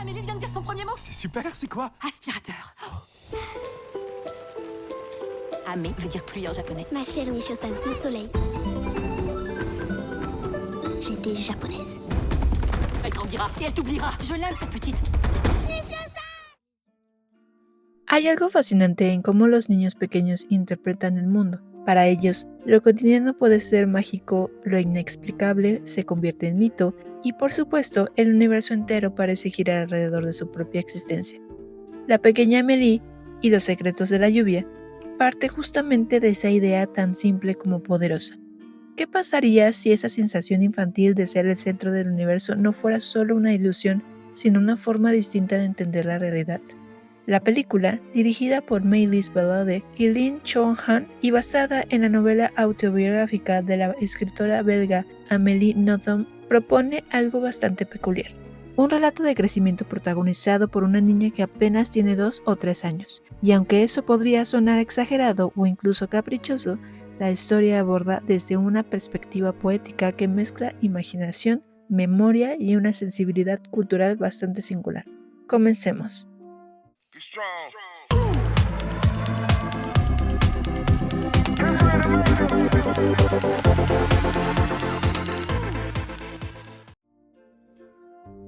Amélie vient de dire son premier mot. C'est super, c'est quoi? Aspirateur. Ame veut dire pluie en japonais. Ma chère Nisho-san, mon soleil. J'étais japonaise. Elle grandira et elle t'oubliera. Je l'aime, cette petite. Hay algo fascinante en cómo los niños pequeños interpretan el mundo. Para ellos, lo cotidiano puede ser mágico, lo inexplicable se convierte en mito, y por supuesto, el universo entero parece girar alrededor de su propia existencia. La pequeña Amélie y los secretos de la lluvia parte justamente de esa idea tan simple como poderosa. ¿Qué pasaría si esa sensación infantil de ser el centro del universo no fuera solo una ilusión, sino una forma distinta de entender la realidad? La película, dirigida por Maëlys Bellade y Lin Chong-han y basada en la novela autobiográfica de la escritora belga Amélie Nothomb, propone algo bastante peculiar. Un relato de crecimiento protagonizado por una niña que apenas tiene 2 o 3 años, y aunque eso podría sonar exagerado o incluso caprichoso, la historia aborda desde una perspectiva poética que mezcla imaginación, memoria y una sensibilidad cultural bastante singular. Comencemos.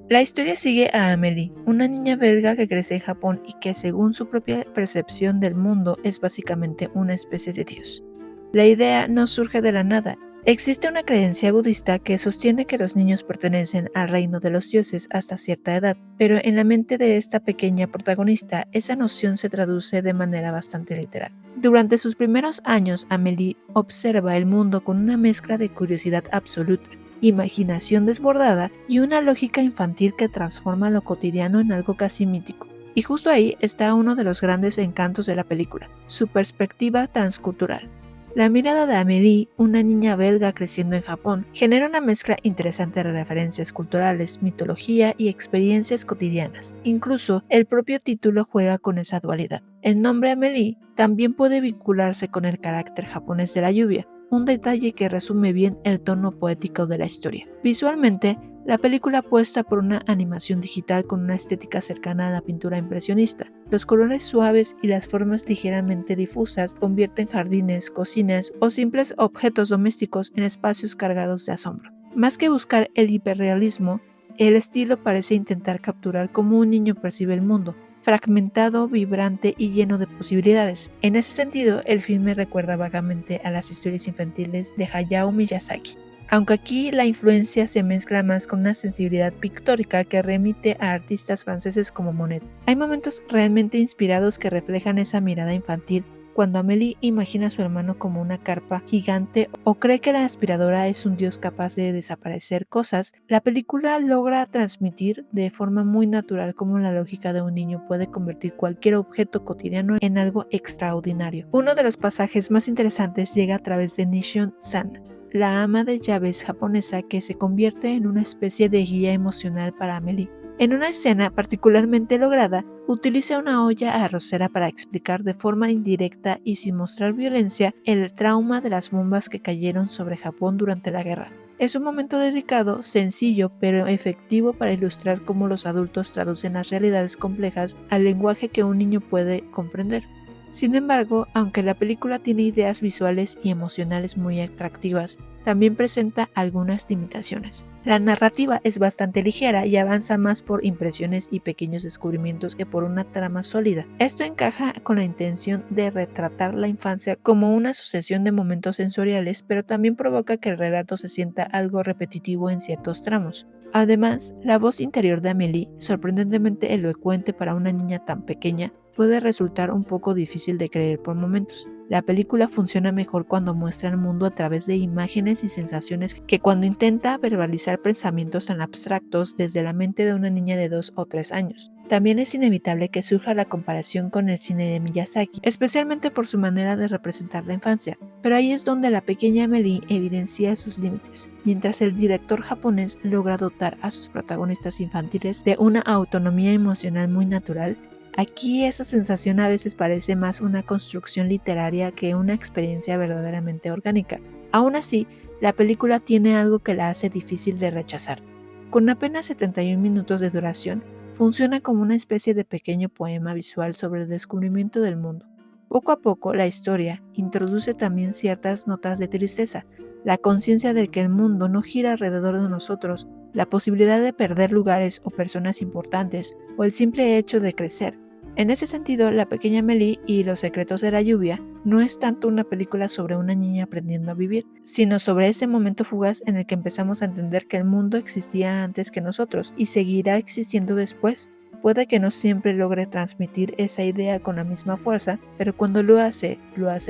La historia sigue a Amélie, una niña belga que crece en Japón y que según su propia percepción del mundo es básicamente una especie de dios. La idea no surge de la nada. Existe una creencia budista que sostiene que los niños pertenecen al reino de los dioses hasta cierta edad, pero en la mente de esta pequeña protagonista esa noción se traduce de manera bastante literal. Durante sus primeros años, Amélie observa el mundo con una mezcla de curiosidad absoluta, imaginación desbordada y una lógica infantil que transforma lo cotidiano en algo casi mítico. Y justo ahí está uno de los grandes encantos de la película, su perspectiva transcultural. La mirada de Amélie, una niña belga creciendo en Japón, genera una mezcla interesante de referencias culturales, mitología y experiencias cotidianas. Incluso el propio título juega con esa dualidad. El nombre Amélie también puede vincularse con el carácter japonés de la lluvia, un detalle que resume bien el tono poético de la historia. Visualmente, la película apuesta por una animación digital con una estética cercana a la pintura impresionista. Los colores suaves y las formas ligeramente difusas convierten jardines, cocinas o simples objetos domésticos en espacios cargados de asombro. Más que buscar el hiperrealismo, el estilo parece intentar capturar cómo un niño percibe el mundo, fragmentado, vibrante y lleno de posibilidades. En ese sentido, el filme recuerda vagamente a las historias infantiles de Hayao Miyazaki, aunque aquí la influencia se mezcla más con una sensibilidad pictórica que remite a artistas franceses como Monet. Hay momentos realmente inspirados que reflejan esa mirada infantil, cuando Amélie imagina a su hermano como una carpa gigante o cree que la aspiradora es un dios capaz de desaparecer cosas. La película logra transmitir de forma muy natural cómo la lógica de un niño puede convertir cualquier objeto cotidiano en algo extraordinario. Uno de los pasajes más interesantes llega a través de Nishio-san, la ama de llaves japonesa que se convierte en una especie de guía emocional para Amélie. En una escena particularmente lograda, utiliza una olla arrocera para explicar de forma indirecta y sin mostrar violencia el trauma de las bombas que cayeron sobre Japón durante la guerra. Es un momento delicado, sencillo, pero efectivo para ilustrar cómo los adultos traducen las realidades complejas al lenguaje que un niño puede comprender. Sin embargo, aunque la película tiene ideas visuales y emocionales muy atractivas, también presenta algunas limitaciones. La narrativa es bastante ligera y avanza más por impresiones y pequeños descubrimientos que por una trama sólida. Esto encaja con la intención de retratar la infancia como una sucesión de momentos sensoriales, pero también provoca que el relato se sienta algo repetitivo en ciertos tramos. Además, la voz interior de Amélie, sorprendentemente elocuente para una niña tan pequeña, puede resultar un poco difícil de creer por momentos. La película funciona mejor cuando muestra el mundo a través de imágenes y sensaciones que cuando intenta verbalizar pensamientos tan abstractos desde la mente de una niña de 2 o 3 años. También es inevitable que surja la comparación con el cine de Miyazaki, especialmente por su manera de representar la infancia, pero ahí es donde la pequeña Amélie evidencia sus límites, mientras el director japonés logra dotar a sus protagonistas infantiles de una autonomía emocional muy natural. Aquí esa sensación a veces parece más una construcción literaria que una experiencia verdaderamente orgánica. Aún así, la película tiene algo que la hace difícil de rechazar. Con apenas 71 minutos de duración, funciona como una especie de pequeño poema visual sobre el descubrimiento del mundo. Poco a poco, la historia introduce también ciertas notas de tristeza, la conciencia de que el mundo no gira alrededor de nosotros, la posibilidad de perder lugares o personas importantes, o el simple hecho de crecer. En ese sentido, La pequeña Amélie y Los secretos de la lluvia no es tanto una película sobre una niña aprendiendo a vivir, sino sobre ese momento fugaz en el que empezamos a entender que el mundo existía antes que nosotros y seguirá existiendo después. Puede que no siempre logre transmitir esa idea con la misma fuerza, pero cuando lo hace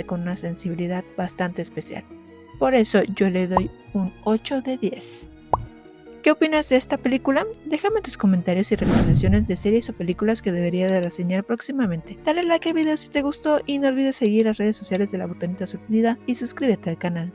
con una sensibilidad bastante especial. Por eso yo le doy un 8 de 10. ¿Qué opinas de esta película? Déjame tus comentarios y recomendaciones de series o películas que debería de reseñar próximamente. Dale like al video si te gustó y no olvides seguir las redes sociales de La Botanita Surtida y suscríbete al canal.